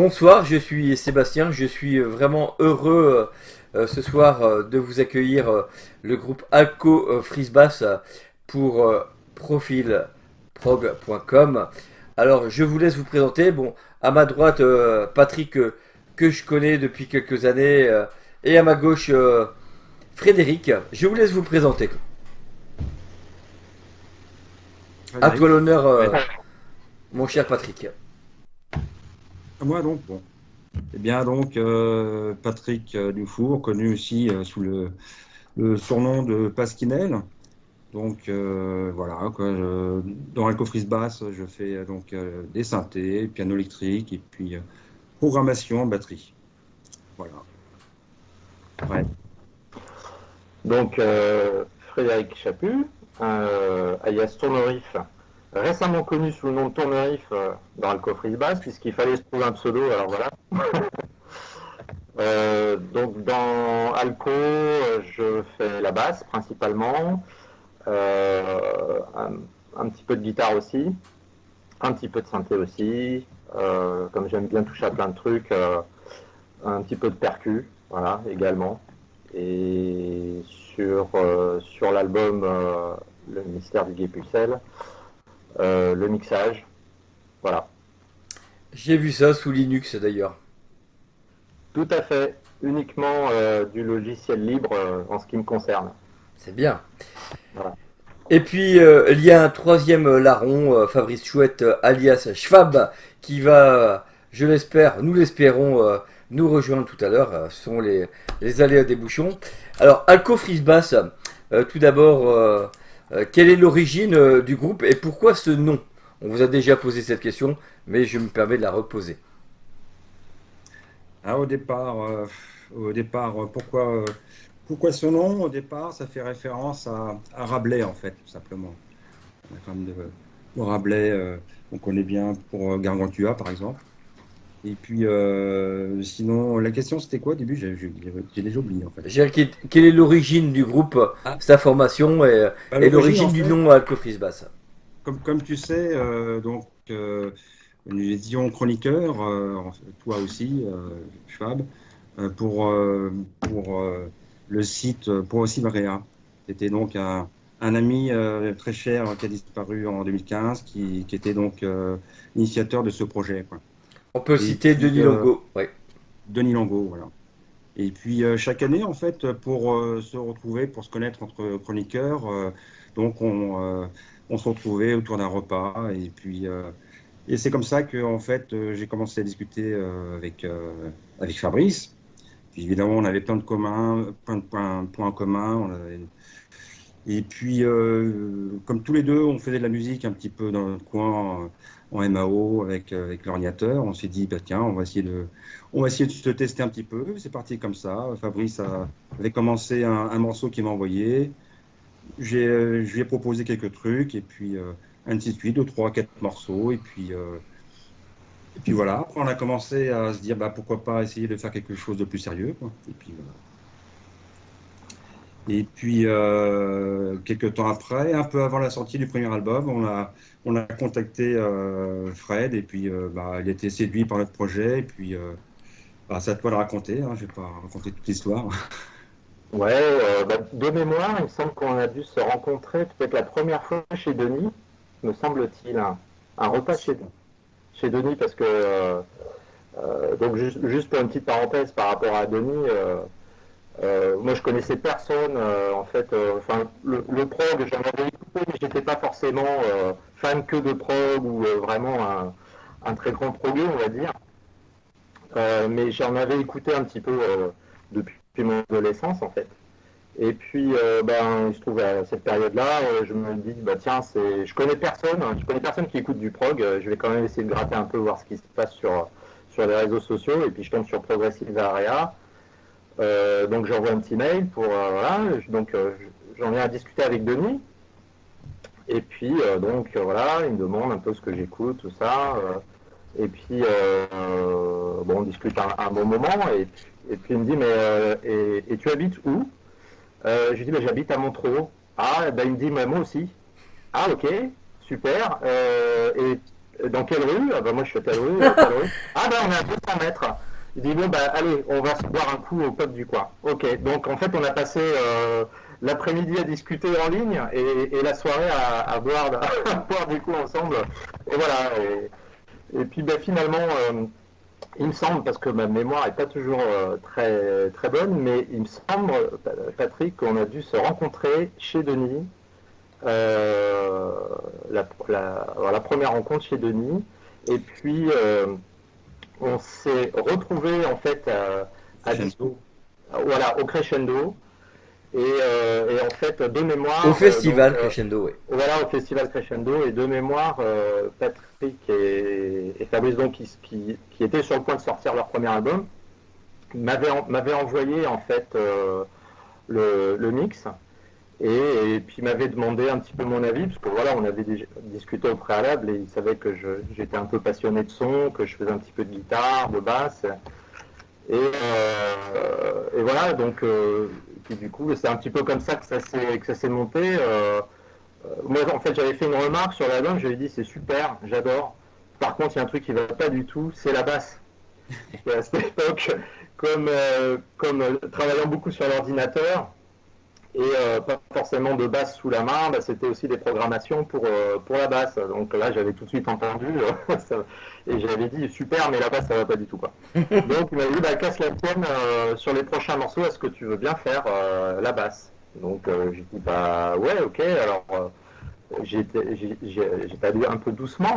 Bonsoir, je suis Sébastien, je suis vraiment heureux ce soir de vous accueillir le groupe Alco Frisbass pour profilprog.com. Alors je vous laisse vous présenter. Bon, à ma droite Patrick que je connais depuis quelques années et à ma gauche Frédéric. Je vous laisse vous présenter. À toi Frédéric. l'honneur Ouais. mon cher Patrick. Moi donc, bon. Eh bien donc, Patrick Dufour, connu aussi sous le surnom de Pasquinel. Donc voilà, quoi, dans Alco Bass, je fais des synthés, piano électrique et puis programmation en batterie. Voilà. Ouais. Donc, Frédéric Chaput, alias Tournerif, récemment connu sous le nom de Tournerif dans le coffre basse, puisqu'il fallait se trouver un pseudo, alors voilà. Donc, dans Alco, je fais la basse principalement, un petit peu de guitare aussi, un petit peu de synthé aussi, comme j'aime bien toucher à plein de trucs, un petit peu de percu, voilà, également. Et sur l'album Le mystère du Gué Pucelle, le mixage, voilà. J'ai vu ça sous Linux d'ailleurs. Tout à fait, uniquement du logiciel libre en ce qui me concerne. C'est bien. Voilà. Et puis, il y a un troisième larron, Fabrice Chouette, alias Schwab, qui va, je l'espère, nous l'espérons, nous rejoindre tout à l'heure. Ce sont les aléas des bouchons. Alors, Alco Frisbass, tout d'abord, quelle est l'origine du groupe et pourquoi ce nom? On vous a déjà posé cette question, mais je me permets de la reposer. Ah, au départ, pourquoi ce nom? Au départ, ça fait référence à Rabelais en fait, tout simplement. On a quand même Rabelais, on connaît bien pour Gargantua par exemple. Et puis, sinon, la question c'était quoi au début? J'ai déjà oublié en fait. Quelle est l'origine du groupe, Ah, sa formation bah, et l'origine en l'origine du fait, nom Alco Frisbass? comme tu sais, nous étions chroniqueurs, toi aussi, Schwab, pour le site, pour aussi Maria. C'était donc un ami très cher qui a disparu en 2015, qui était donc initiateur de ce projet, quoi. On peut Et citer puis, Denis Longo. Ouais. Denis Langot, voilà. Et puis chaque année, en fait, pour se retrouver, pour se connaître entre chroniqueurs, donc on se retrouvait autour d'un repas. Et c'est comme ça que, en fait, j'ai commencé à discuter avec Fabrice. Puis évidemment, on avait plein de communs, plein de points communs. Et puis, comme tous les deux, on faisait de la musique un petit peu dans notre coin en MAO avec l'ordinateur. On s'est dit, bah, tiens, on va essayer de se tester un petit peu. C'est parti comme ça. Avait commencé un morceau qu'il m'a envoyé. Je lui ai proposé quelques trucs et puis ainsi de suite, deux, trois, quatre morceaux. Et puis voilà. Après, on a commencé à se dire, bah, pourquoi pas essayer de faire quelque chose de plus sérieux, quoi. Et puis voilà. Et puis, quelques temps après, un peu avant la sortie du premier album, on a contacté Fred et puis bah, il était séduit par notre projet. Et puis, bah, c'est à toi de raconter, hein, je vais pas raconter toute l'histoire. Ouais, bah, de mémoire, il me semble qu'on a dû se rencontrer peut-être la première fois chez Denis, me semble-t-il, un repas chez Denis, parce que, donc juste pour une petite parenthèse par rapport à Denis, moi, je connaissais personne, en fait. Enfin, le prog, j'en avais écouté, mais j'étais pas forcément fan que de prog ou vraiment un très grand progueux, on va dire. Mais j'en avais écouté un petit peu depuis mon adolescence, en fait. Et puis, ben, il se trouve à cette période-là, je me dis, bah tiens, je connais personne, hein, je connais personne qui écoute du prog. Je vais quand même essayer de gratter un peu, voir ce qui se passe sur les réseaux sociaux. Et puis, je tombe sur Progressive Area. Donc j'envoie un petit mail pour voilà, donc j'en viens à discuter avec Denis et puis voilà, il me demande un peu ce que j'écoute, tout ça, et puis bon, on discute un bon moment et puis il me dit mais et tu habites où? Je lui dis mais j'habite à Montreux. Ah ben il me dit mais moi aussi. Ah ok, super. Et dans quelle rue? Ah bah moi je suis à telle rue, à telle rue. Ah bah on est à 200 mètres. Il dit bon bah allez, on va se boire un coup au pub du coin. Ok, donc en fait on a passé l'après-midi à discuter en ligne et la soirée à boire, à boire du coup ensemble. Et voilà. Et puis bah, finalement, il me semble, parce que ma mémoire n'est pas toujours très, très bonne, mais il me semble, Patrick, qu'on a dû se rencontrer chez Denis. Euh, la première rencontre chez Denis. Et puis, on s'est retrouvé en fait à voilà, au Crescendo. Et en fait, de Au mémoire, festival Crescendo, oui. voilà, au Festival Crescendo, et de mémoire, Patrick et Fabrice, donc, qui étaient sur le point de sortir leur premier album, m'avaient envoyé en fait le mix. Et puis m'avait demandé un petit peu mon avis, parce que voilà, on avait déjà discuté au préalable et il savait que j'étais un peu passionné de son, que je faisais un petit peu de guitare, de basse. Et voilà, donc puis du coup, c'est un petit peu comme ça que ça s'est monté. Moi, en fait, j'avais fait une remarque sur l'album, j'avais dit c'est super, j'adore. Par contre, il y a un truc qui va pas du tout, c'est la basse. Et à cette époque, comme travaillant beaucoup sur l'ordinateur, et pas forcément de basse sous la main, bah, c'était aussi des programmations pour la basse. Donc là, j'avais tout de suite entendu et j'avais dit super, mais la basse, ça va pas du tout. Quoi. Donc il m'a dit bah, casse la tienne sur les prochains morceaux, est-ce que tu veux bien faire la basse? Donc j'ai dit bah ouais, ok. Alors j'ai allé un peu doucement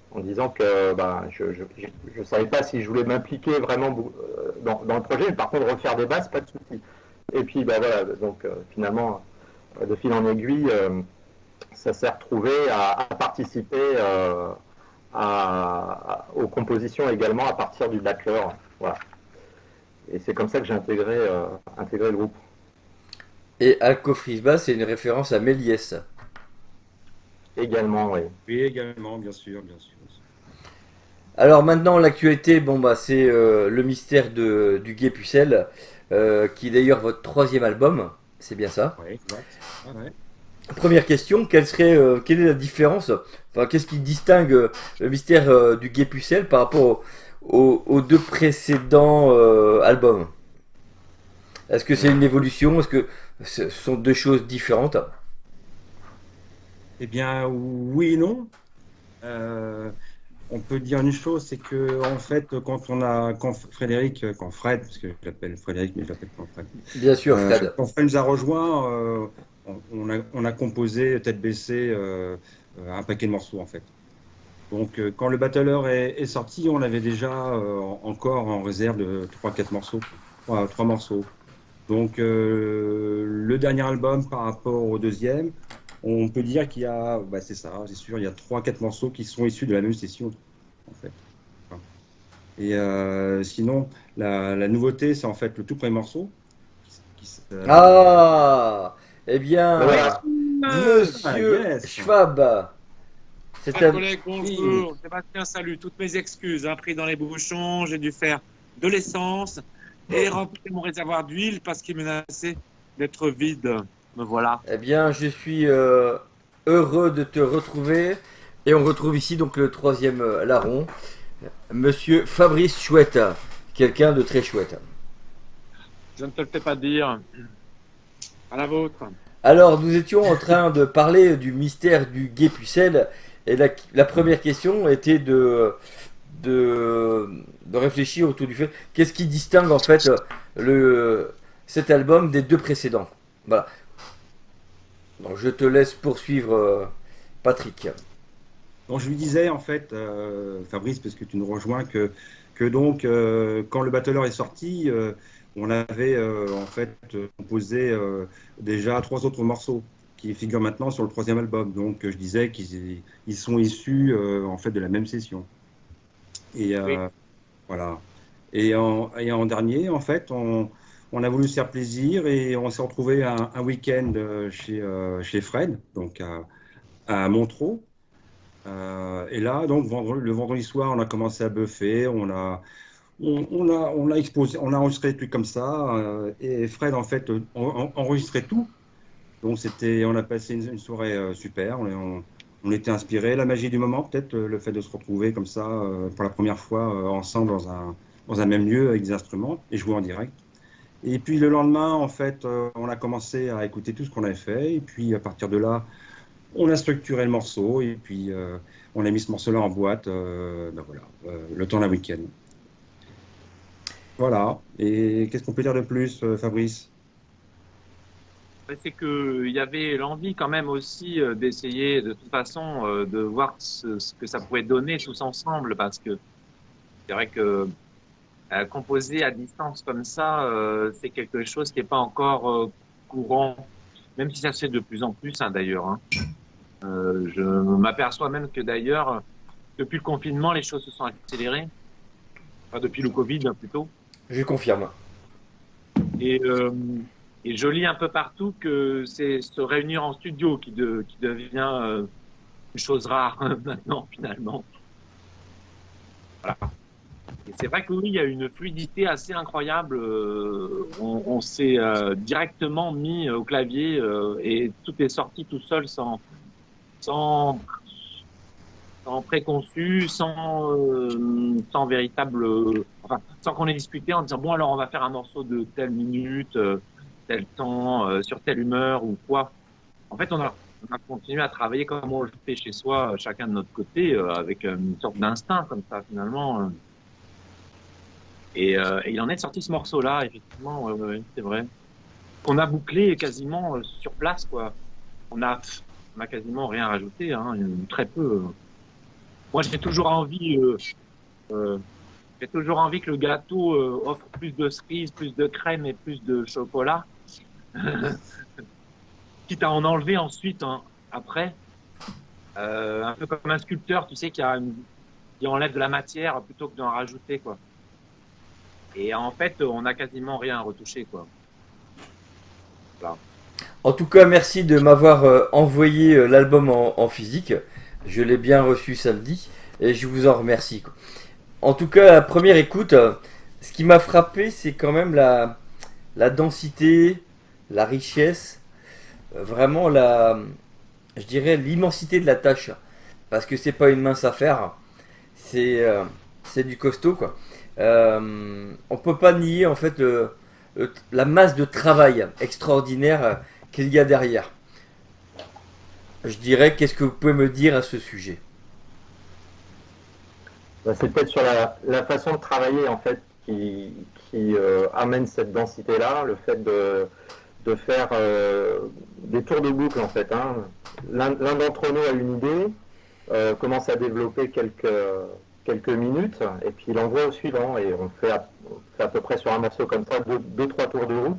en disant que bah, je savais pas si je voulais m'impliquer vraiment dans le projet, mais par contre refaire des basses, pas de souci. Et puis bah, voilà, donc finalement, de fil en aiguille, ça s'est retrouvé à participer aux compositions également à partir du backlor. Voilà. Et c'est comme ça que j'ai intégré le groupe. Et Alco Frisbee, c'est une référence à Méliès. Également, oui. Oui, également, bien sûr, bien sûr. Alors maintenant, l'actualité, bon bah c'est le mystère du Gué Pucelle, qui est d'ailleurs votre troisième album, c'est bien ça. Oui, exact. Ah, ouais. Première question, quelle est la différence, enfin qu'est-ce qui distingue le mystère du Gué Pucelle par rapport aux deux précédents albums? Est-ce que c'est une évolution? Est-ce que ce sont deux choses différentes? Eh bien, oui et non. On peut dire une chose, c'est que en fait, quand Fred, parce que je l'appelle Frédéric, mais je l'appelle pas Fred. Bien sûr, Fred. Quand Fred nous a rejoint, on a composé tête baissée un paquet de morceaux en fait. Donc, quand le battleur est sorti, on avait déjà encore en réserve de 3-4 morceaux, 3 morceaux. Donc, le dernier album par rapport au deuxième, on peut dire qu'il y a, bah c'est ça, c'est sûr, il y a 3-4 morceaux qui sont issus de la même session, en fait. Et sinon, la nouveauté, c'est en fait le tout premier morceau. Ah, eh bien, Voilà. Monsieur yes. Schwab, c'est Chers un... collègues, bonjour. Sébastien, salut. Toutes mes excuses. Pris dans les bouchons, j'ai dû faire de l'essence et remplir mon réservoir d'huile parce qu'il menaçait d'être vide. Me voilà. Eh bien, je suis heureux de te retrouver. Et on retrouve ici donc le troisième larron, Monsieur Fabrice Chouette, quelqu'un de très chouette. Je ne te le fais pas dire. À la vôtre. Alors, nous étions en train de parler du mystère du Gué Pucelle. Et la première question était de réfléchir autour du fait qu'est-ce qui distingue en fait cet album des deux précédents. Voilà. Donc, je te laisse poursuivre, Patrick. Donc, je lui disais en fait, Fabrice, parce que tu nous rejoins, que donc quand le battleur est sorti, on avait en fait composé déjà 3 autres morceaux qui figurent maintenant sur le troisième album. Donc, je disais qu'ils sont issus en fait de la même session. Et Oui. voilà. Et en dernier, en fait, on a voulu se faire plaisir et on s'est retrouvé un week-end chez Fred, donc à Montreux. Et là, donc, le vendredi soir, on a commencé à buffer, on a exposé, on a enregistré des trucs comme ça, et Fred, en fait, enregistrait tout. Donc, on a passé une soirée super, on on était inspirés, la magie du moment, peut-être le fait de se retrouver comme ça pour la première fois ensemble dans un même lieu avec des instruments et jouer en direct. Et puis le lendemain, en fait, on a commencé à écouter tout ce qu'on avait fait. Et puis à partir de là, on a structuré le morceau. Et puis on a mis ce morceau-là en boîte, voilà, le temps d'un week-end. Voilà. Et qu'est-ce qu'on peut dire de plus, Fabrice? C'est qu'il y avait l'envie quand même aussi d'essayer de toute façon de voir ce que ça pouvait donner tous ensemble, parce que c'est vrai que composer à distance comme ça, c'est quelque chose qui n'est pas encore courant, même si ça se fait de plus en plus hein, d'ailleurs. Hein. Je m'aperçois même que d'ailleurs, depuis le confinement, les choses se sont accélérées, enfin depuis le Covid plutôt. Je confirme. Et, euh, et je lis un peu partout que c'est se réunir en studio qui devient une chose rare maintenant finalement. Voilà. Et c'est vrai que oui, il y a une fluidité assez incroyable. On s'est directement mis au clavier et tout est sorti tout seul sans, sans préconçu, sans véritable, enfin, sans qu'on ait discuté en disant bon alors on va faire un morceau de telle minute, tel temps, sur telle humeur ou quoi. En fait, on a continué à travailler comme on le fait chez soi, chacun de notre côté, avec une sorte d'instinct comme ça finalement. Et il en est sorti ce morceau-là, effectivement, c'est vrai. On a bouclé quasiment sur place, quoi. On a quasiment rien rajouté, hein, très peu. Moi, euh, j'ai toujours envie que le gâteau offre plus de cerises, plus de crème et plus de chocolat, quitte à en enlever ensuite, hein, après. Un peu comme un sculpteur, tu sais, qui enlève de la matière plutôt que d'en rajouter, quoi. Et en fait, on n'a quasiment rien à retoucher, quoi. Voilà. En tout cas, merci de m'avoir envoyé l'album en physique. Je l'ai bien reçu samedi et je vous en remercie. En tout cas, la première écoute, ce qui m'a frappé, c'est quand même la densité, la richesse, vraiment je dirais l'immensité de la tâche. Parce que c'est pas une mince affaire, c'est du costaud quoi. On peut pas nier en fait la masse de travail extraordinaire qu'il y a derrière. Je dirais, qu'est-ce que vous pouvez me dire à ce sujet? C'est peut-être sur la façon de travailler en fait qui amène cette densité-là, le fait de faire des tours de boucle en fait. Hein. L'un d'entre nous a une idée, commence à développer quelques minutes, et puis il envoie au suivant, et on fait à peu près sur un morceau comme ça deux trois tours de roue.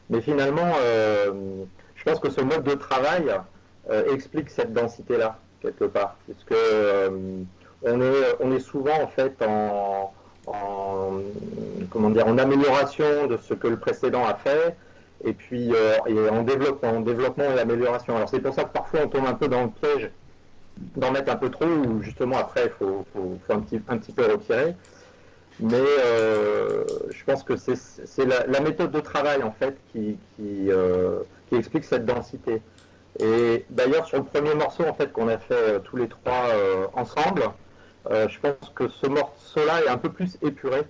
Mais finalement, je pense que ce mode de travail explique cette densité-là, quelque part, puisque on est souvent en fait comment dire, en amélioration de ce que le précédent a fait, et puis et en développement et amélioration. Alors c'est pour ça que parfois on tombe un peu dans le piège d'en mettre un peu trop, ou justement après il faut un petit peu retirer. Mais je pense que c'est la méthode de travail en fait qui explique cette densité. Et d'ailleurs sur le premier morceau en fait qu'on a fait tous les trois ensemble, je pense que ce morceau-là est un peu plus épuré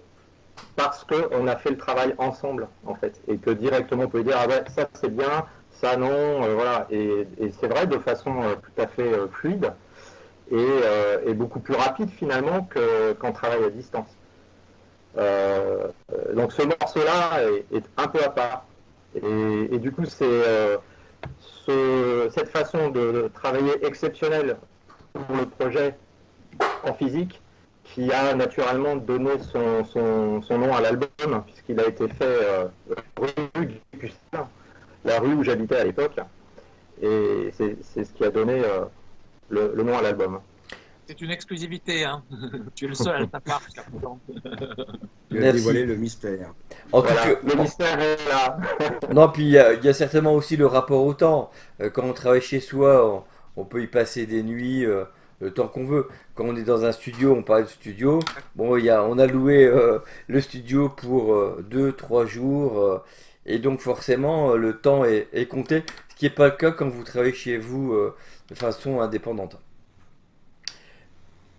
parce qu'on a fait le travail ensemble en fait, et que directement on peut dire ah ouais ça c'est bien, ça non, voilà, et c'est vrai de façon tout à fait fluide et beaucoup plus rapide finalement qu'en travail à distance. Donc ce morceau-là est un peu à part. Et du coup, c'est cette façon de travailler exceptionnelle pour le projet en physique qui a naturellement donné son nom à l'album, puisqu'il a été fait rue du Pustin, la rue où j'habitais à l'époque. Et c'est ce qui a donné le nom à l'album. C'est une exclusivité, hein. Tu es le seul à ta part jusqu'à présent. Tu as dévoilé le mystère. En Voilà, tout cas, le mystère est là. non, puis il y a certainement aussi le rapport au temps. Quand on travaille chez soi, on peut y passer des nuits, le temps qu'on veut. Quand on est dans un studio, on parle de studio. Bon, on a loué le studio pour 2, 3 jours. Et donc forcément, le temps est compté. Ce qui n'est pas le cas quand vous travaillez chez vous de façon indépendante.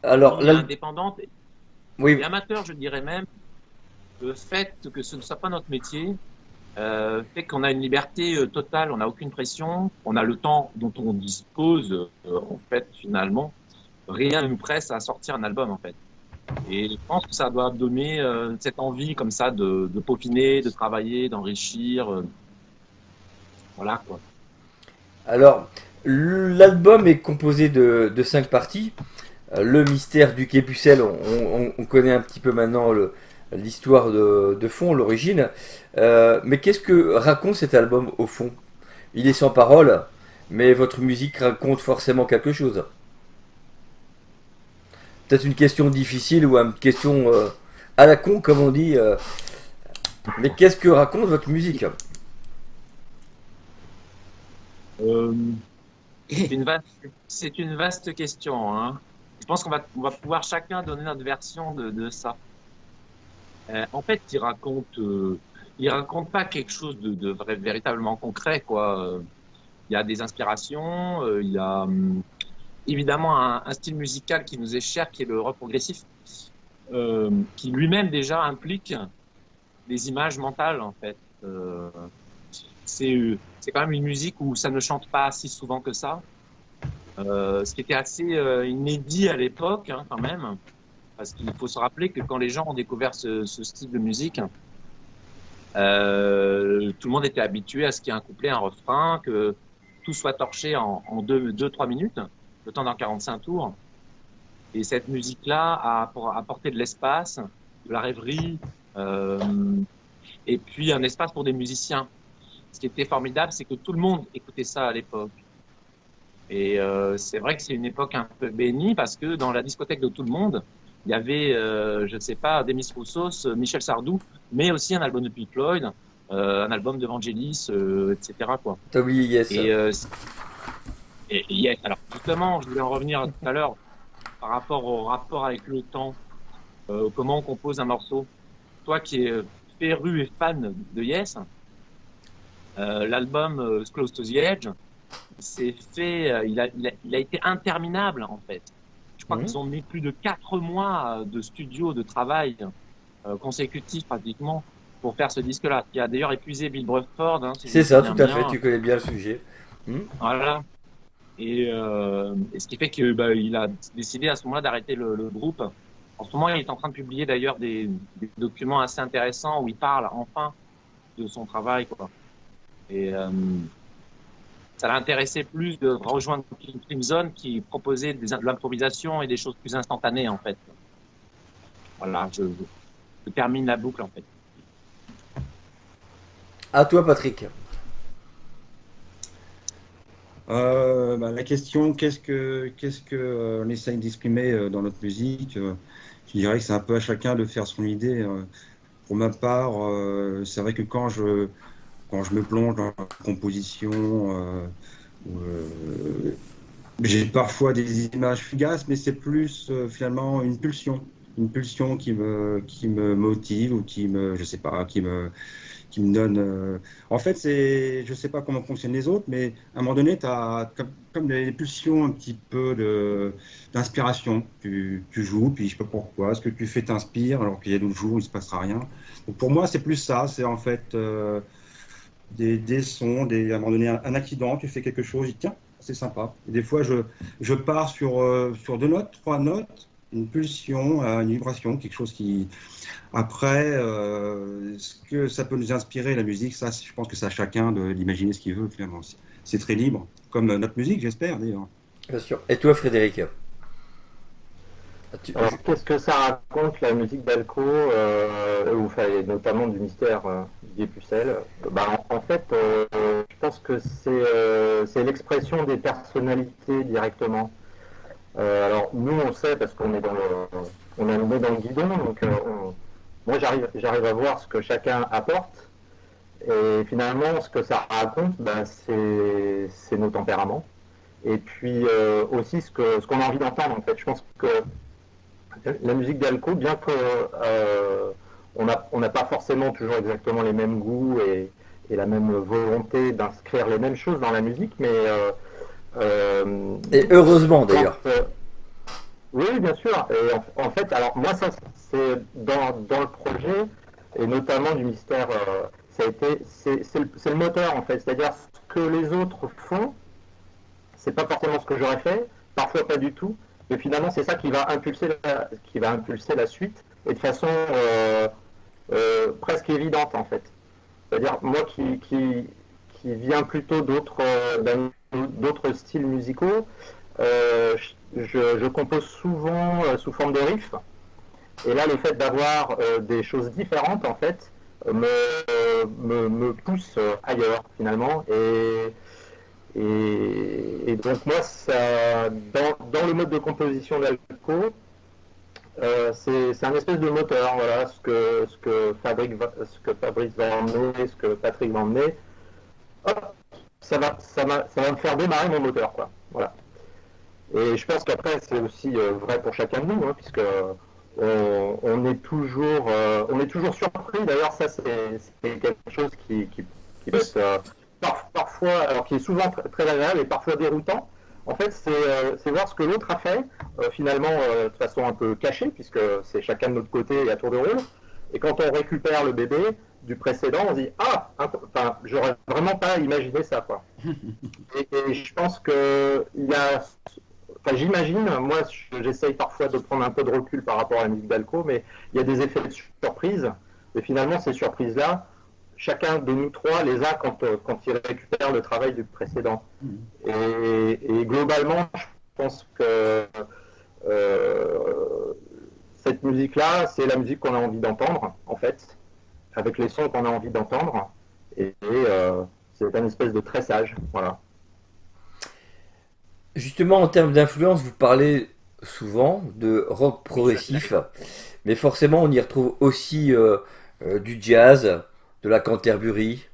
Alors, On est là, indépendante oui, et amateur, je dirais même. Le fait que ce ne soit pas notre métier fait qu'on a une liberté totale, on n'a aucune pression, on a le temps dont on dispose. En fait, finalement, rien ne nous presse à sortir un album, en fait. Et je pense que ça doit donner cette envie comme ça de peaufiner, de travailler, d'enrichir. Voilà quoi. alors, l'album est composé de 5 parties. Le mystère du Quai Pucelle, on connaît un petit peu maintenant l'histoire de fond, l'origine. Mais qu'est-ce que raconte cet album au fond? Il est sans parole, mais votre musique raconte forcément quelque chose. Peut-être une question difficile ou une question à la con, comme on dit. Mais qu'est-ce que raconte votre musique? Euh, c'est une vaste question, hein. Je pense on va pouvoir chacun donner notre version de ça. En fait, il raconte pas quelque chose véritablement concret, quoi. Il y a des inspirations, il y a évidemment un style musical qui nous est cher, qui est le rock progressif, qui lui-même déjà implique des images mentales, en fait. C'est quand même une musique où ça ne chante pas si souvent que ça. Ce qui était assez inédit à l'époque, hein, quand même, parce qu'il faut se rappeler que quand les gens ont découvert ce style de musique, tout le monde était habitué à ce qu'il y ait un couplet, un refrain, que tout soit torché en 2-3 minutes, le temps d'un 45 tours. Et cette musique-là a apporté de l'espace, de la rêverie, euh, et puis un espace pour des musiciens. Ce qui était formidable, c'est que tout le monde écoutait ça à l'époque. Et c'est vrai que c'est une époque un peu bénie parce que dans la discothèque de tout le monde, il y avait, je ne sais pas, Demis Roussos, Michel Sardou, mais aussi un album de Pink Floyd, un album de Vangelis, etc. Quoi. T'as oublié Yes. Et, yes. Alors justement, je voulais en revenir tout à l'heure par rapport au rapport avec le temps, comment on compose un morceau. Toi qui es féru et fan de Yes, l'album Close to the Edge, c'est fait, il a été interminable en fait. Je crois qu'ils ont mis plus de 4 mois de studio, de travail consécutif pratiquement pour faire ce disque-là, qui a d'ailleurs épuisé Bill Bruford, hein, si je C'est me ça, souviens tout à fait, bien. tu connais bien le sujet. Voilà. Et ce qui fait que il a décidé à ce moment-là d'arrêter le groupe. En ce moment, il est en train de publier d'ailleurs des documents assez intéressants où il parle enfin de son travail, quoi. Et ça l'a intéressé plus de rejoindre King Crimson qui proposait de l'improvisation et des choses plus instantanées en fait. Voilà, je termine la boucle en fait. À toi, Patrick. La question, qu'est-ce que on essaye d'exprimer dans notre musique? Je dirais que c'est un peu à chacun de faire son idée. Pour ma part, c'est vrai que quand je me plonge dans la composition, j'ai parfois des images fugaces, mais c'est plus finalement une pulsion qui me motive ou je sais pas, qui me donne. En fait, je sais pas comment fonctionnent les autres, mais à un moment donné, tu as comme des pulsions un petit peu d'inspiration. Tu joues, puis je sais pas pourquoi, ce que tu fais t'inspire, alors qu'il y a d'autres jours où il se passera rien. Donc pour moi, c'est plus ça, c'est en fait des sons, à un moment donné, un accident, tu fais quelque chose, je dis tiens, c'est sympa. Et des fois, je pars sur 2 notes, 3 notes, une pulsion, une vibration, quelque chose qui. Après, ce que ça peut nous inspirer, la musique, ça, je pense que c'est à chacun d'imaginer ce qu'il veut, finalement. C'est très libre, comme notre musique, j'espère, d'ailleurs. Bien sûr. Et toi, Frédéric? Alors, qu'est-ce que ça raconte la musique d'Alco, et notamment du mystère des pucelles? En fait, je pense que c'est l'expression des personnalités directement. Alors, nous, on sait parce qu'on est on a le nez dans le guidon, donc moi, j'arrive à voir ce que chacun apporte. Et finalement, ce que ça raconte, c'est nos tempéraments. Et puis aussi ce qu'on a envie d'entendre, en fait. Je pense que la musique d'Alco, bien que on n'a pas forcément toujours exactement les mêmes goûts la même volonté d'inscrire les mêmes choses dans la musique, mais Et heureusement d'ailleurs. oui, bien sûr. Et en fait, alors moi, ça, c'est dans le projet, et notamment du mystère, ça a été, c'est le moteur en fait. C'est-à-dire ce que les autres font, c'est pas forcément ce que j'aurais fait, parfois pas du tout, mais finalement c'est ça qui va impulser la suite, et de façon presque évidente en fait. C'est-à-dire moi qui viens plutôt d'autres styles musicaux, je compose souvent sous forme de riff. Et là, le fait d'avoir des choses différentes, en fait, me pousse ailleurs, finalement. Et donc, moi, dans le mode de composition d'Alco, c'est un espèce de moteur, voilà, ce que Fabrice va emmener, ce que Patrick va emmener. Hop, ça va me faire démarrer mon moteur, quoi. Voilà. Et je pense qu'après, c'est aussi vrai pour chacun de nous, hein, puisque on est toujours surpris. D'ailleurs, ça, c'est quelque chose qui peut être parfois, alors qui est souvent très agréable et parfois déroutant. En fait, c'est voir ce que l'autre a fait, finalement, de façon un peu cachée, puisque c'est chacun de notre côté et à tour de rôle. Et quand on récupère le bébé du précédent, on se dit ah, enfin, j'aurais vraiment pas imaginé ça, quoi. Et je pense que il y a, enfin, j'imagine, moi, j'essaye parfois de prendre un peu de recul par rapport à la musique d'Alco, mais il y a des effets de surprise. Et finalement, ces surprises-là, chacun de nous trois les a quand il récupère le travail du précédent. Et globalement, je pense que cette musique-là, c'est la musique qu'on a envie d'entendre, en fait, avec les sons qu'on a envie d'entendre. Et c'est un espèce de tressage, voilà. Justement, en termes d'influence, vous parlez souvent de rock progressif, mais forcément, on y retrouve aussi du jazz, de la Canterbury,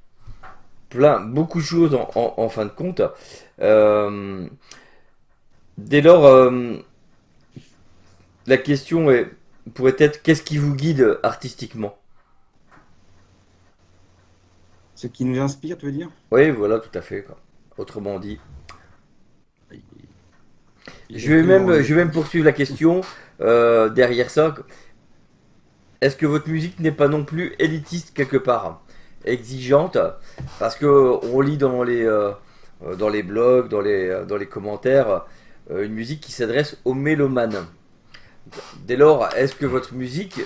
beaucoup de choses en fin de compte. Euh, Dès lors, la question pourrait être qu'est-ce qui vous guide artistiquement? Ce qui nous inspire, tu veux dire? Oui, voilà, tout à fait, quoi. Autrement dit. Exactement. Je vais même poursuivre la question derrière ça. Est-ce que votre musique n'est pas non plus élitiste quelque part? Exigeante? Parce que on lit dans les blogs, dans les commentaires, une musique qui s'adresse aux mélomanes. Dès lors, est-ce que votre musique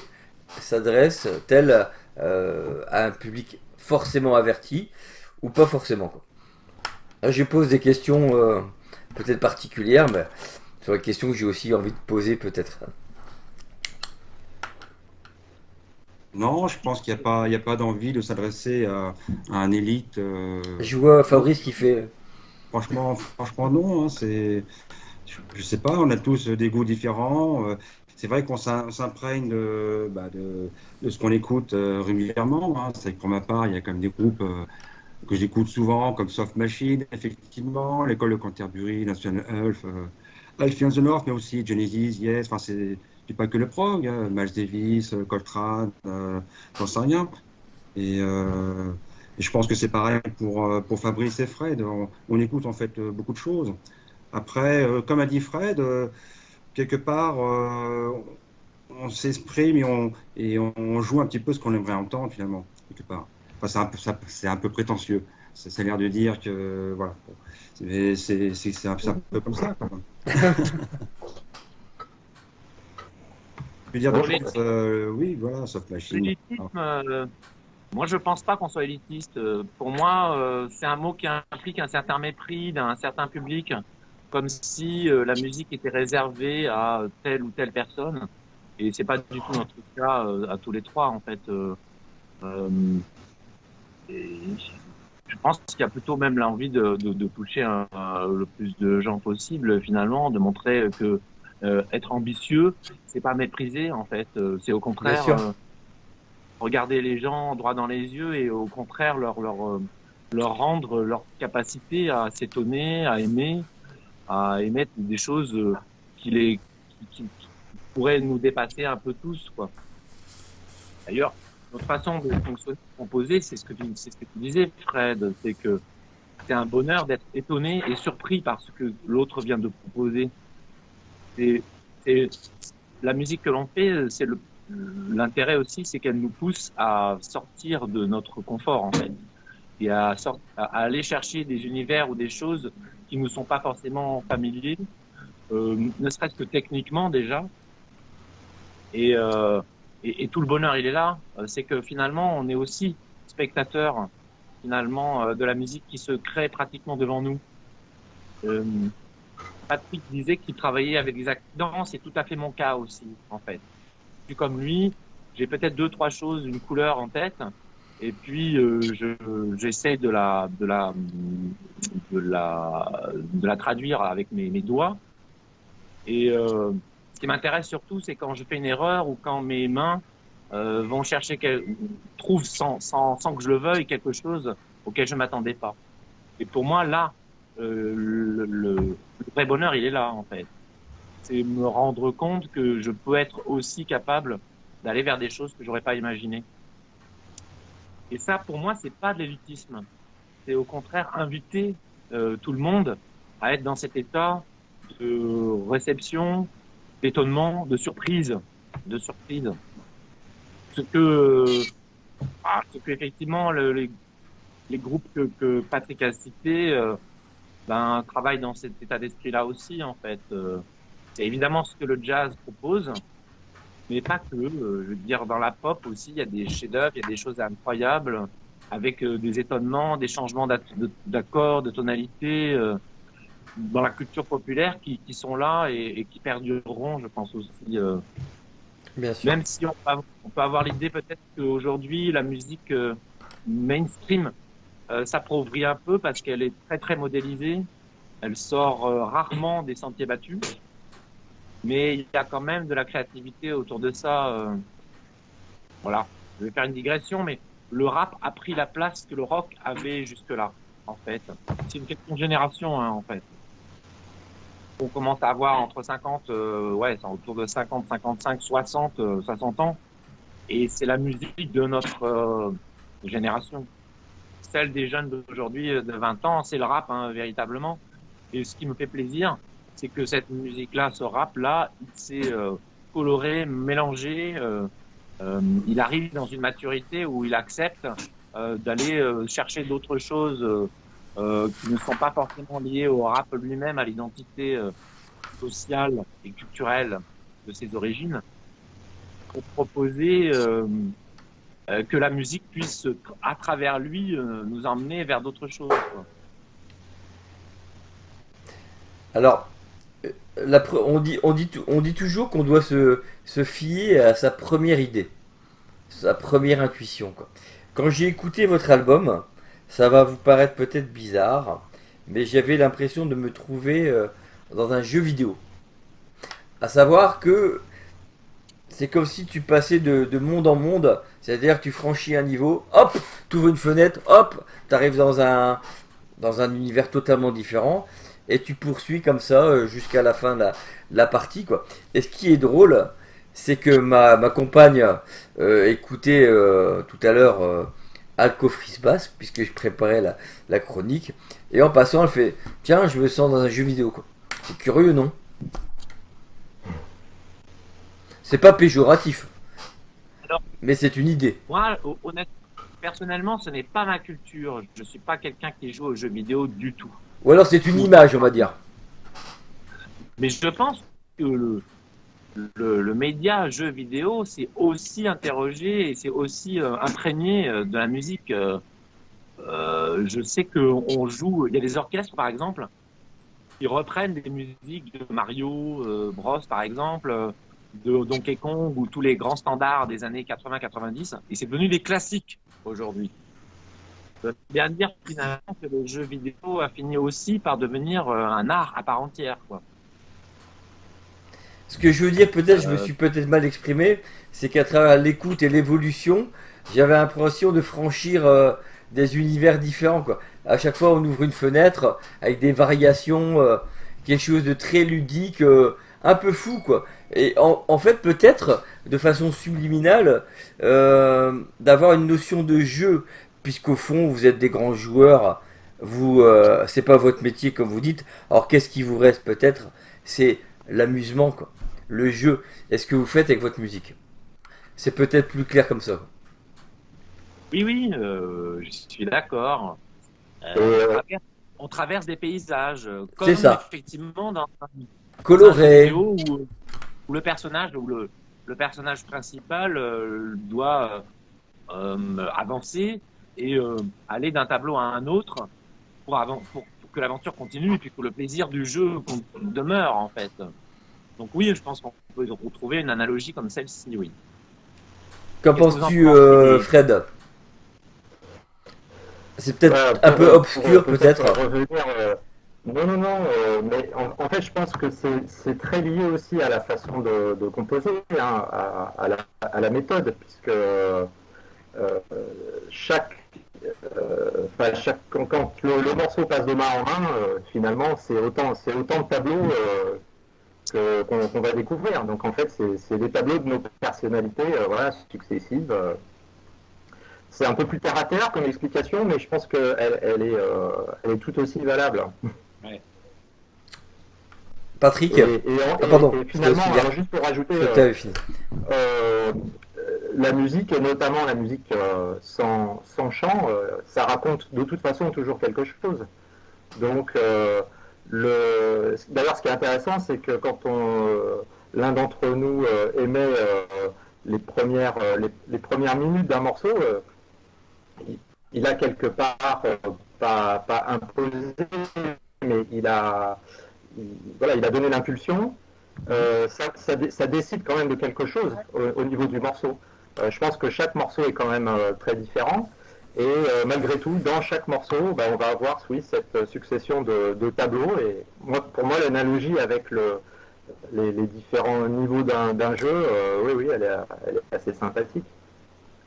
s'adresse-t-elle à un public forcément averti ou pas forcément, quoi? Là, je pose des questions peut-être particulières, mais sur les questions que j'ai aussi envie de poser peut-être. Non, je pense qu'il y a pas d'envie de s'adresser à un élite. Je vois Non, Fabrice qui fait. franchement, non. Hein, je sais pas, on a tous des goûts différents. C'est vrai qu'on s'imprègne de ce qu'on écoute régulièrement. Hein. C'est vrai que pour ma part, il y a quand même des groupes que j'écoute souvent, comme Soft Machine, effectivement, l'école de Canterbury, National Health, Life in the North, mais aussi Genesis, Yes. Enfin, c'est pas que le prog, hein, Miles Davis, Coltrane, j'en sais rien. Et, euh, et je pense que c'est pareil pour Fabrice et Fred. On écoute en fait beaucoup de choses. Après, comme a dit Fred, quelque part, on s'exprime et on joue un petit peu ce qu'on aimerait entendre finalement, quelque part. Enfin, c'est un peu prétentieux. Ça a l'air de dire que, voilà. Bon. C'est un peu comme ça, quoi. Je veux dire Non, d'autres choses, oui, voilà, Soft Machine. L'élitisme, moi je pense pas qu'on soit élitiste. Pour moi, c'est un mot qui implique un certain mépris d'un certain public, comme si la musique était réservée à telle ou telle personne. Et c'est pas du tout notre cas à tous les trois en fait. Euh, et je pense qu'il y a plutôt même l'envie de toucher le plus de gens possible finalement, de montrer que être ambitieux, c'est pas mépriser en fait. C'est au Bien contraire sûr. regarder les gens droit dans les yeux et au contraire leur rendre leur capacité à s'étonner, à émettre des choses qui, les, qui pourraient nous dépasser un peu tous, quoi. D'ailleurs, notre façon de fonctionner, de composer, c'est ce que tu disais, Fred, c'est que c'est un bonheur d'être étonné et surpris par ce que l'autre vient de proposer. C'est, c'est la musique que l'on fait, l'intérêt aussi, c'est qu'elle nous pousse à sortir de notre confort, en fait, et à aller chercher des univers ou des choses qui nous sont pas forcément familiers, ne serait-ce que techniquement déjà. Et, et tout le bonheur, il est là. C'est que finalement, on est aussi spectateur finalement de la musique qui se crée pratiquement devant nous. Euh, Patrick disait qu'il travaillait avec des accidents, c'est tout à fait mon cas aussi, en fait. Je suis comme lui, j'ai peut-être deux, trois choses, une couleur en tête, et puis j'essaie de la traduire avec mes doigts. Et ce qui m'intéresse surtout, c'est quand je fais une erreur ou quand mes mains vont chercher, trouvent sans que je le veuille quelque chose auquel je m'attendais pas. Et pour moi, là, le vrai bonheur, il est là, en fait. C'est me rendre compte que je peux être aussi capable d'aller vers des choses que j'aurais pas imaginées. Et ça, pour moi, c'est pas de l'élitisme. C'est au contraire inviter tout le monde à être dans cet état de réception, d'étonnement, de surprise, Ce que effectivement les groupes que Patrick a cités, travaillent dans cet état d'esprit-là aussi, en fait. C'est évidemment ce que le jazz propose, mais pas que. Je veux dire, dans la pop aussi, il y a des chefs-d'œuvre, il y a des choses incroyables, avec des étonnements, des changements d'accords, de tonalité, dans la culture populaire qui sont là et qui perdureront, je pense aussi. Bien sûr. Même si on peut avoir l'idée peut-être qu'aujourd'hui, la musique mainstream s'appauvrit un peu parce qu'elle est très très modélisée. Elle sort rarement des sentiers battus. Mais il y a quand même de la créativité autour de ça. Voilà, je vais faire une digression, mais le rap a pris la place que le rock avait jusque-là, en fait. C'est une question de génération, hein, en fait. On commence à avoir entre 50, c'est autour de 50, 55, 60, 60 ans. Et c'est la musique de notre génération. Celle des jeunes d'aujourd'hui, de 20 ans, c'est le rap, hein, véritablement. Et ce qui me fait plaisir, c'est que cette musique-là, ce rap-là, il s'est coloré, mélangé. Il arrive dans une maturité où il accepte d'aller chercher d'autres choses qui ne sont pas forcément liées au rap lui-même, à l'identité sociale et culturelle de ses origines, pour proposer que la musique puisse, à travers lui, nous emmener vers d'autres choses, quoi. Alors, on dit toujours qu'on doit se fier à sa première idée, sa première intuition, quoi. Quand j'ai écouté votre album, ça va vous paraître peut-être bizarre, mais j'avais l'impression de me trouver dans un jeu vidéo. À savoir que c'est comme si tu passais de monde en monde, c'est-à-dire que tu franchis un niveau, hop, tu ouvres une fenêtre, hop, tu arrives dans un univers totalement différent, et tu poursuis comme ça jusqu'à la fin de la partie, quoi. Et ce qui est drôle, c'est que ma compagne écoutait tout à l'heure Alco Bass, puisque je préparais la chronique, et en passant, elle fait tiens, je me sens dans un jeu vidéo, quoi. C'est curieux, non? C'est pas péjoratif, Alors, mais c'est une idée. moi, honnêtement, personnellement, ce n'est pas ma culture. Je suis pas quelqu'un qui joue aux jeux vidéo du tout. Ou alors c'est une image, on va dire. Mais je pense que le média jeu vidéo, c'est aussi interrogé et c'est aussi imprégné de la musique. Je sais qu'on joue, il y a des orchestres par exemple, qui reprennent des musiques de Mario Bros par exemple, de Donkey Kong ou tous les grands standards des années 80-90, et c'est devenu des classiques aujourd'hui. Ça veut bien dire finalement que le jeu vidéo a fini aussi par devenir un art à part entière, quoi. Ce que je veux dire, peut-être, je me suis peut-être mal exprimé, c'est qu'à travers l'écoute et l'évolution, j'avais l'impression de franchir des univers différents, quoi. À chaque fois, on ouvre une fenêtre avec des variations, quelque chose de très ludique, un peu fou, quoi. Et en fait, peut-être, de façon subliminale d'avoir une notion de jeu, puisqu'au fond vous êtes des grands joueurs, vous c'est pas votre métier comme vous dites. Alors qu'est-ce qui vous reste peut-être? C'est l'amusement, quoi, le jeu. Est-ce que vous faites avec votre musique? C'est peut-être plus clair comme ça. Oui, oui, je suis d'accord. Et, On traverse des paysages, comme C'est ça. effectivement dans un jeu Coloré. vidéo où le personnage principal doit avancer et aller d'un tableau à un autre pour que l'aventure continue et puis que le plaisir du jeu demeure en fait. Donc oui, je pense qu'on peut retrouver une analogie comme celle-ci, oui. Qu'en Qu'est-ce que vous en penses-tu, pensez? Fred? C'est peut-être Voilà, un peu obscur, peut-être. revenir, non, non, non, mais en fait, je pense que c'est très lié aussi à la façon de composer, hein, à la méthode, puisque chaque, quand le morceau passe de main en main, finalement, c'est autant de tableaux qu'on va découvrir. Donc, en fait, c'est des tableaux de nos personnalités, voilà, successives. C'est un peu plus terre à terre comme explication, mais je pense qu'elle est tout aussi valable. Ouais. Patrick, pardon, et finalement, je alors, juste pour rajouter, t'avais fini. euh, la musique, et notamment la musique sans chant, ça raconte de toute façon toujours quelque chose. Donc, d'ailleurs, ce qui est intéressant, c'est que quand l'un d'entre nous émet les premières minutes d'un morceau, il a quelque part pas imposé, mais voilà, il a donné l'impulsion. Ça décide quand même de quelque chose au niveau du morceau. Je pense que chaque morceau est quand même très différent. Et malgré tout, dans chaque morceau, on va avoir oui, cette succession de tableaux. Et pour moi, l'analogie avec les différents niveaux d'un jeu, oui, elle est assez sympathique.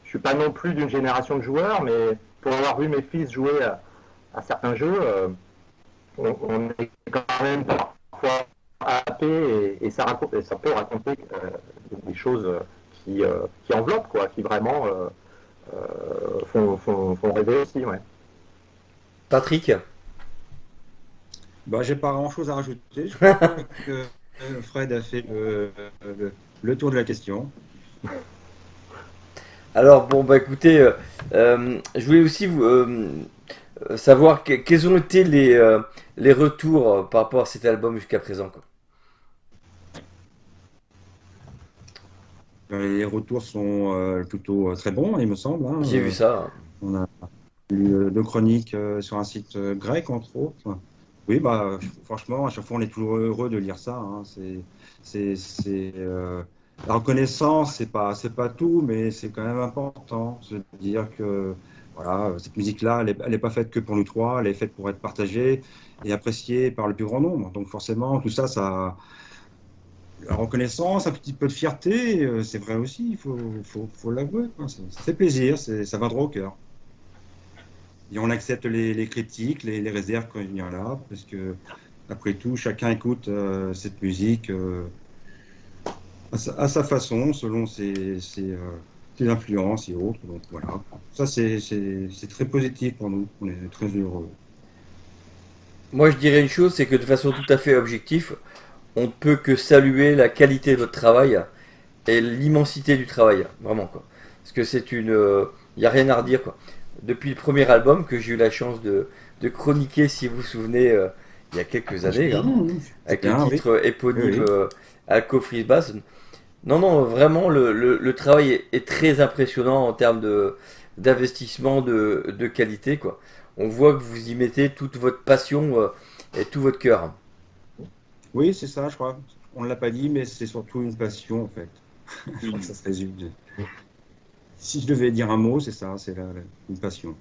Je suis pas non plus d'une génération de joueurs, mais pour avoir vu mes fils jouer à certains jeux, on est quand même parfois happé et ça peut raconter des choses qui enveloppent, quoi, qui vraiment font rêver aussi. Ouais. Patrick, Bah, j'ai pas grand-chose à rajouter. Je crois que Fred a fait le tour de la question. alors bon bah écoutez, je voulais aussi savoir quels ont été les retours par rapport à cet album jusqu'à présent, quoi. Les retours sont plutôt très bons, il me semble, hein. J'ai vu ça. On a lu deux chroniques sur un site grec, entre autres. Oui, bah, franchement, à chaque fois, on est toujours heureux de lire ça, hein. La reconnaissance, c'est pas tout, mais c'est quand même important. Se dire que voilà, cette musique-là, elle est pas faite que pour nous trois, elle est faite pour être partagée et appréciée par le plus grand nombre. Donc forcément, tout ça, la reconnaissance, un petit peu de fierté, c'est vrai aussi, faut l'avouer, quoi. Ça fait plaisir, ça va droit au cœur. Et on accepte les critiques, les réserves quand il y en a, parce que après tout, chacun écoute cette musique à sa façon, selon ses influences et autres. Donc voilà, ça c'est très positif pour nous, on est très heureux. Moi je dirais une chose, c'est que de façon tout à fait objective, on ne peut que saluer la qualité de votre travail et l'immensité du travail, vraiment, quoi. Parce que c'est une, y a rien à redire, quoi. Depuis le premier album que j'ai eu la chance de chroniquer, si vous vous souvenez, il y a quelques années, hein, avec le Bien, oui. titre éponyme Oui, oui. Alco Freeze Bass. Non, non, vraiment, le travail est très impressionnant en termes d'investissement de qualité, quoi. On voit que vous y mettez toute votre passion et tout votre cœur. Oui, c'est ça, je crois. On ne l'a pas dit, mais c'est surtout une passion, en fait. Je crois que ça se résume. Si je devais dire un mot, c'est ça, c'est une passion.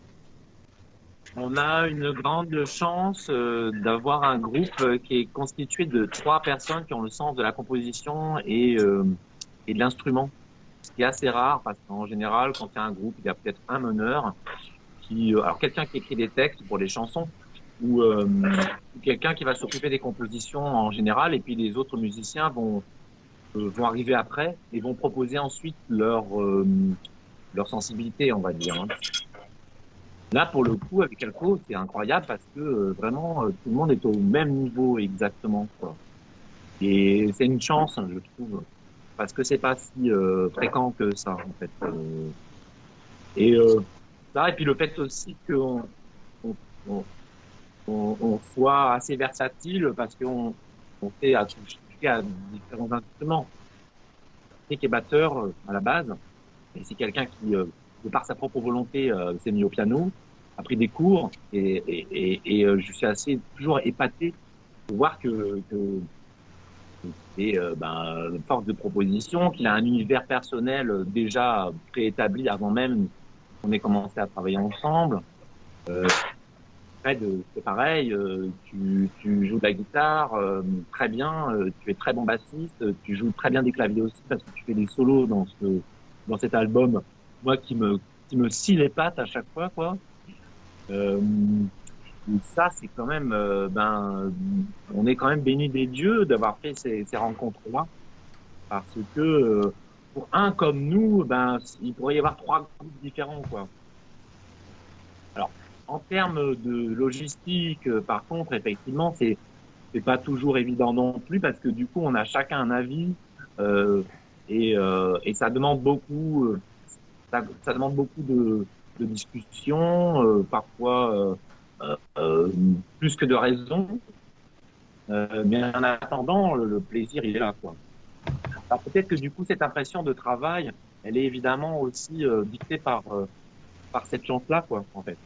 On a une grande chance d'avoir un groupe qui est constitué de 3 personnes qui ont le sens de la composition et de l'instrument. Ce qui est assez rare parce qu'en général, quand il y a un groupe, il y a peut-être un meneur alors quelqu'un qui écrit des textes pour les chansons ou quelqu'un qui va s'occuper des compositions en général et puis les autres musiciens vont vont arriver après et vont proposer ensuite leur sensibilité, on va dire. Hein. Là, pour le coup, avec Alco, c'est incroyable parce que vraiment, tout le monde est au même niveau exactement, quoi. Et c'est une chance, hein, je trouve, parce que c'est pas si fréquent que ça, en fait. Et ça, et puis le fait aussi qu'on on, on, on soit assez versatile parce qu'on fait à toucher à différents instruments. C'est qui est batteur à la base, et c'est quelqu'un qui, de par sa propre volonté, s'est mis au piano, a pris des cours, et je suis assez toujours épaté de voir que c'est force de proposition, qu'il a un univers personnel déjà préétabli avant même qu'on ait commencé à travailler ensemble. Fred, c'est pareil, tu joues de la guitare très bien, tu es très bon bassiste, tu joues très bien des claviers aussi parce que tu fais des solos dans cet album, moi qui me scie les pattes à chaque fois, quoi. Euh, Ça, c'est quand même, on est quand même béni des dieux d'avoir fait ces rencontres-là, parce que pour un comme nous, il pourrait y avoir 3 groupes différents, quoi. Alors, en termes de logistique, par contre, effectivement, c'est pas toujours évident non plus, parce que du coup, on a chacun un avis, euh, et ça demande beaucoup, ça demande beaucoup de discussions, parfois plus que de raison. Mais en attendant, le plaisir, il est là, quoi. Alors peut-être que du coup, cette impression de travail, elle est évidemment aussi dictée par cette chance-là, quoi, en fait.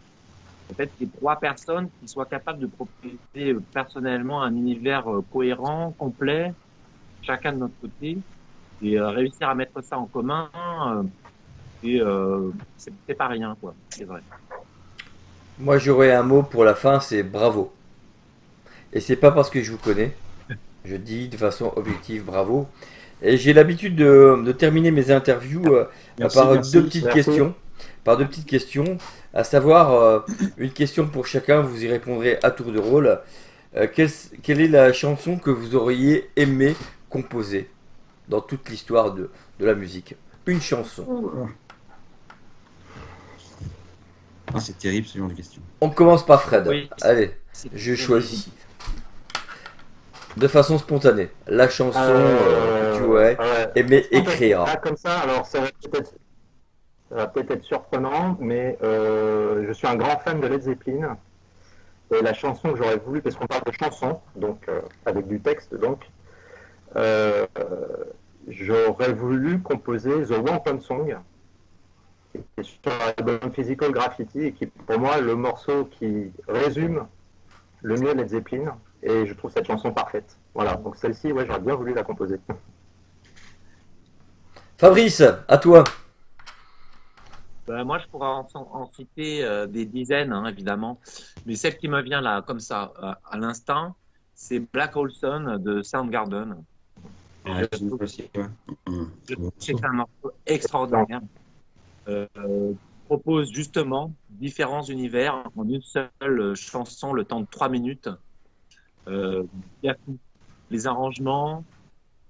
Peut-être qu'il y ait 3 personnes qui soient capables de proposer personnellement un univers cohérent, complet, chacun de notre côté, et réussir à mettre ça en commun, c'est pas rien, quoi. C'est vrai. Moi, j'aurais un mot pour la fin, c'est bravo. Et c'est pas parce que je vous connais, je dis de façon objective bravo. Et j'ai l'habitude de terminer mes interviews Merci, par merci. deux petites Merci. questions. Par deux petites questions, à savoir une question pour chacun, vous y répondrez à tour de rôle. Quelle est la chanson que vous auriez aimé composer dans toute l'histoire de la musique? Une chanson. Ah, c'est terrible ce genre de question. On commence par Fred. Oui. Allez, je choisis. De façon spontanée, la chanson que tu aurais ouais. aimé écrire. Là, comme ça, alors ça va peut-être être surprenant, mais je suis un grand fan de Led Zeppelin. Et la chanson que j'aurais voulu, parce qu'on parle de chanson, donc avec du texte, donc, euh, j'aurais voulu composer The Wanton Song, qui est sur l'album Physical Graffiti, et qui est pour moi le morceau qui résume le mieux Led Zeppelin, et je trouve cette chanson parfaite. Voilà, donc celle-ci, ouais, j'aurais bien voulu la composer. Fabrice, à toi. Moi, je pourrais en citer des dizaines, hein, évidemment. Mais celle qui me vient là, comme ça, à l'instant, c'est Black Hole Sun de Soundgarden. Ouais, Je trouve aussi, ouais. je trouve que c'est un morceau extraordinaire. Propose justement différents univers en une seule chanson, le temps de 3 minutes. Il y a tout. Les arrangements,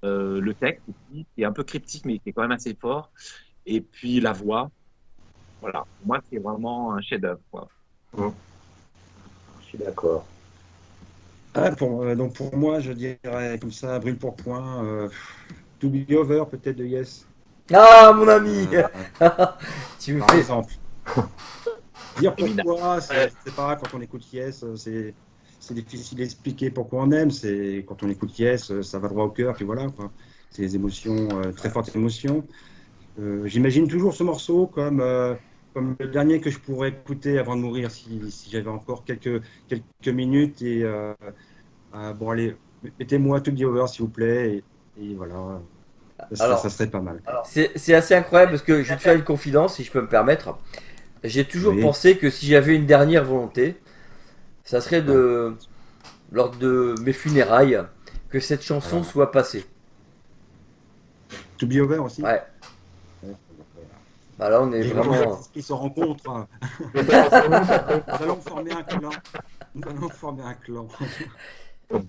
le texte aussi, qui est un peu cryptique, mais qui est quand même assez fort. Et puis la voix. Voilà, pour moi, c'est vraiment un chef-d'œuvre, quoi. Je suis d'accord. Ah, donc pour moi, je dirais comme ça, brûle pour point, To Be Over, peut-être de Yes. Ah, mon ami. Tu me Par fais. exemple. Dire pourquoi, Ouais. c'est pas quand on écoute Yes, c'est difficile d'expliquer pourquoi on aime. C'est quand on écoute Yes, ça va droit au cœur, puis voilà, quoi. C'est des émotions, très fortes émotions. J'imagine toujours ce morceau comme le dernier que je pourrais écouter avant de mourir si j'avais encore quelques minutes. Et bon, allez, mettez-moi To Be Over, s'il vous plaît. Et voilà, Alors, ça serait pas mal. c'est assez incroyable parce que je vais te faire une confidence, si je peux me permettre. J'ai toujours Oui. pensé que si j'avais une dernière volonté, ça serait lors de mes funérailles, que cette chanson Alors. soit passée. To Be Over aussi. Ouais. Bah là, on est Les vraiment. gens qui se rencontrent, nous allons former un clan. Nous allons former un clan.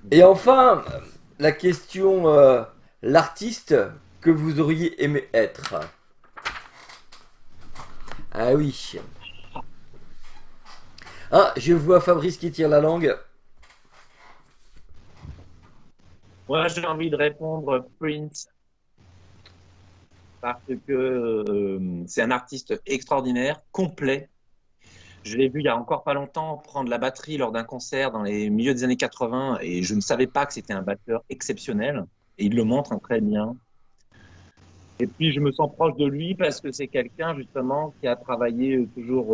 Et enfin, la question l'artiste que vous auriez aimé être. Ah oui. Ah, je vois Fabrice qui tire la langue. Moi, j'ai envie de répondre Prince parce que c'est un artiste extraordinaire, complet. Je l'ai vu il y a encore pas longtemps prendre la batterie lors d'un concert dans les milieux des années 80 et je ne savais pas que c'était un batteur exceptionnel et il le montre très bien. Et puis je me sens proche de lui parce que c'est quelqu'un justement qui a travaillé toujours,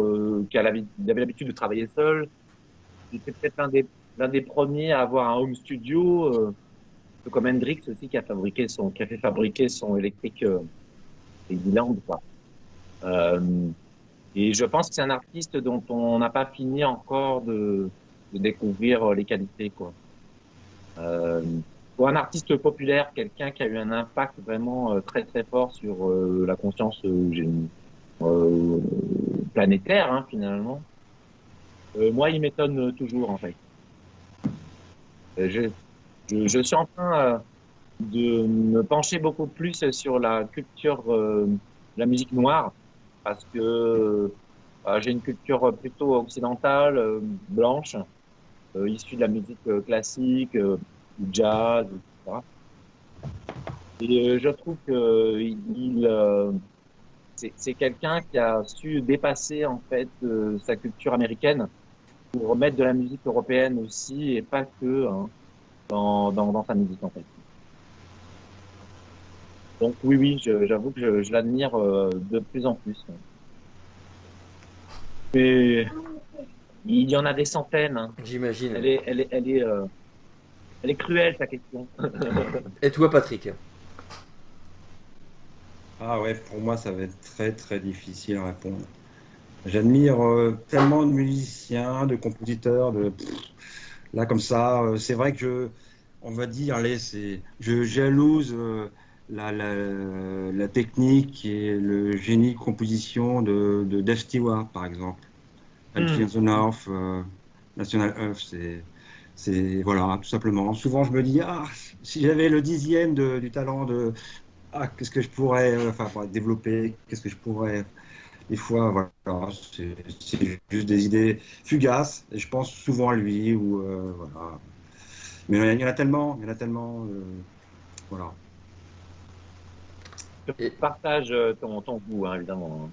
il avait l'habitude de travailler seul. C'était peut-être l'un des premiers à avoir un home studio, peu comme Hendrix aussi qui a fait fabriquer son électrique Dixieland, quoi. Euh, Et je pense que c'est un artiste dont on n'a pas fini encore de découvrir les qualités, quoi. Euh, pour un artiste populaire, quelqu'un qui a eu un impact vraiment très très fort sur la conscience euh, planétaire, hein, finalement. Moi, il m'étonne toujours, en fait. Euh, Je, je suis en train de me pencher beaucoup plus sur la culture de la musique noire parce que j'ai une culture plutôt occidentale, blanche, issue de la musique classique, du jazz, etc. Et je trouve que c'est quelqu'un qui a su dépasser en fait sa culture américaine pour mettre de la musique européenne aussi et pas que hein, dans sa musique en fait. Donc oui, oui, j'avoue que je l'admire de plus en plus. Et il y en a des centaines. Hein. J'imagine. Elle est cruelle, ta question. Et toi, Patrick? Ah ouais, pour moi, ça va être très très difficile à répondre. J'admire tellement de musiciens, de compositeurs, là comme ça. C'est vrai que on va dire, allez, je jalouse la technique et le génie de composition de Dave Stewart, par exemple. Alfie Hmm. and the North, National Earth, voilà, tout simplement. Souvent, je me dis, ah, si j'avais le dixième du talent qu'est-ce que je pourrais, enfin, pour développer, qu'est-ce que je pourrais. Des fois, voilà, c'est juste des idées fugaces, et je pense souvent à lui, ou voilà. Mais il y en a tellement, voilà. Je Et partage ton goût, hein, évidemment.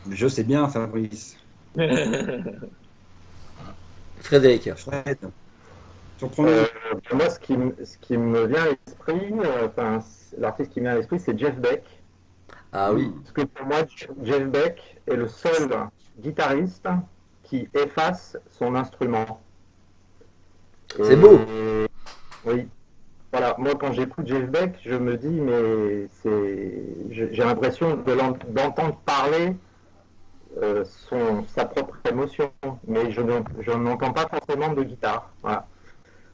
Je sais bien, Fabrice. Frédéric? Fred, surprends-nous. Euh, Moi, ce qui me vient à l'esprit, enfin, l'artiste qui me vient à l'esprit, c'est Jeff Beck. Ah oui, Hmm. Parce que pour moi, Jeff Beck est le seul guitariste qui efface son instrument. c'est beau. Et oui, voilà, moi quand j'écoute Jeff Beck, je me dis, mais j'ai l'impression d'entendre parler sa propre émotion, mais je n'entends pas forcément de guitare. Voilà.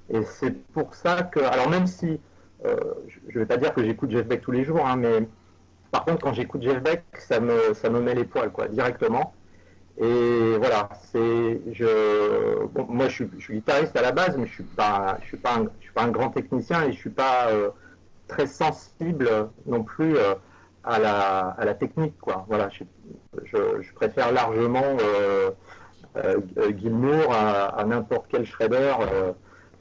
Et c'est pour ça que, alors même si, je ne vais pas dire que j'écoute Jeff Beck tous les jours, hein, mais par contre quand j'écoute Jeff Beck, ça me met les poils, quoi, directement. Et voilà, moi je suis guitariste à la base, mais je suis pas un grand technicien et je suis pas très sensible non plus à la technique, quoi. Voilà, je préfère largement Gilmour à n'importe quel shredder,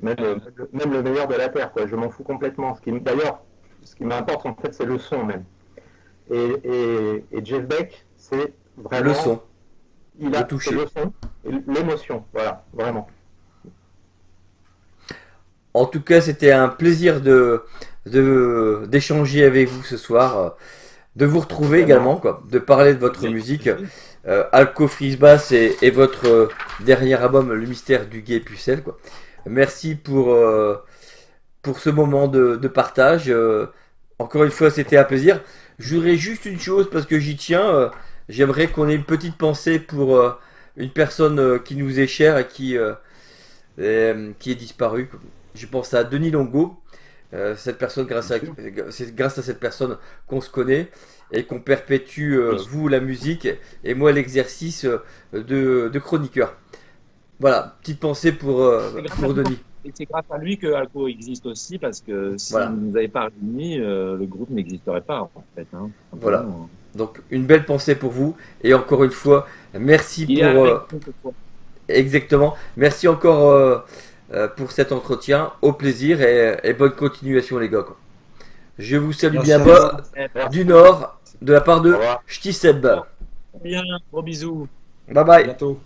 même le meilleur de la terre, quoi. Je m'en fous complètement. D'ailleurs, ce qui m'importe en fait, c'est le son même. Et Jeff Beck, c'est Le vraiment son, le c'est toucher. le son et l'émotion, voilà, vraiment. En tout cas, c'était un plaisir d'échanger avec vous ce soir, de vous retrouver Également. également, quoi, de parler de votre Oui, musique. plaisir. Alco Frisbass et votre dernier album, Le Mystère du Guet Pucelle, quoi. Merci pour ce moment de partage. Encore une fois, c'était un plaisir. Je voudrais juste une chose parce que j'y tiens. J'aimerais qu'on ait une petite pensée pour une personne qui nous est chère et qui est disparue. Je pense à Denis Longo. Cette personne, Bien sûr. c'est grâce à cette personne qu'on se connaît et qu'on perpétue, Oui. vous, la musique et moi, l'exercice de chroniqueur. Voilà, petite pensée C'est grâce à pour vous Denis. Et c'est grâce à lui que Alco existe aussi, parce que si Voilà. vous ne nous avez pas réunis, le groupe n'existerait pas, en fait. Hein. Voilà. Donc une belle pensée pour vous. Et encore une fois, merci Il est pour... avec nous ce soir. exactement. Merci encore pour cet entretien. Au plaisir et bonne continuation les gars, quoi. Je vous salue Merci bien à bas Merci. du Nord de la part Au de revoir. Ch'ti Seb. Bien, gros bisous. Bye À bye. bientôt.